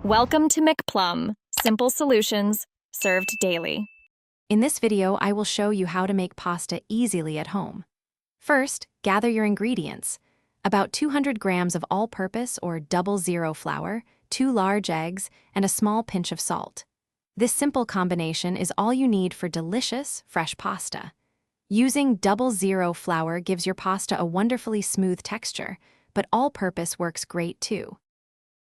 Welcome to McPlum, simple solutions served daily. In this video, I will show you how to make pasta easily at home. First, gather your ingredients. About 200 grams of all-purpose or 00 flour, 2 large eggs, and a small pinch of salt. This simple combination is all you need for delicious, fresh pasta. Using 00 flour gives your pasta a wonderfully smooth texture, but all-purpose works great too.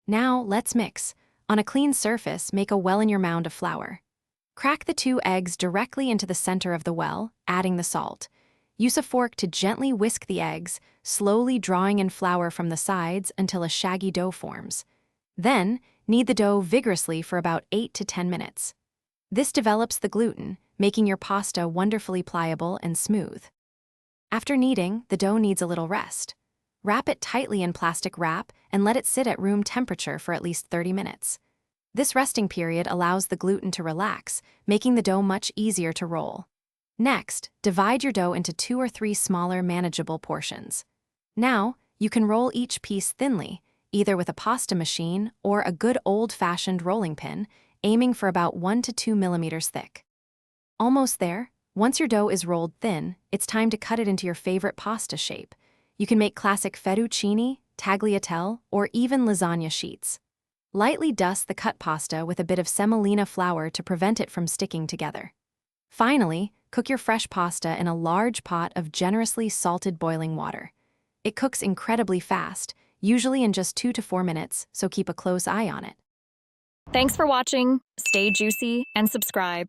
Now, let's mix. On a clean surface, make a well in your mound of flour. Crack the 2 eggs directly into the center of the well, adding the salt. Use a fork to gently whisk the eggs, slowly drawing in flour from the sides until a shaggy dough forms. Then, knead the dough vigorously for about 8 to 10 minutes. This develops the gluten, making your pasta wonderfully pliable and smooth. After kneading, the dough needs a little rest. Wrap it tightly in plastic wrap and let it sit at room temperature for at least 30 minutes. This resting period allows the gluten to relax, making the dough much easier to roll. Next, divide your dough into 2 or 3 smaller, manageable portions. Now, you can roll each piece thinly, either with a pasta machine or a good old-fashioned rolling pin, aiming for about 1 to 2 millimeters thick. Almost there. Once your dough is rolled thin, it's time to cut it into your favorite pasta shape. You can make classic fettuccine, tagliatelle, or even lasagna sheets. Lightly dust the cut pasta with a bit of semolina flour to prevent it from sticking together. Finally, cook your fresh pasta in a large pot of generously salted boiling water. It cooks incredibly fast, usually in just 2 to 4 minutes, so keep a close eye on it. Thanks for watching. Stay juicy and subscribe.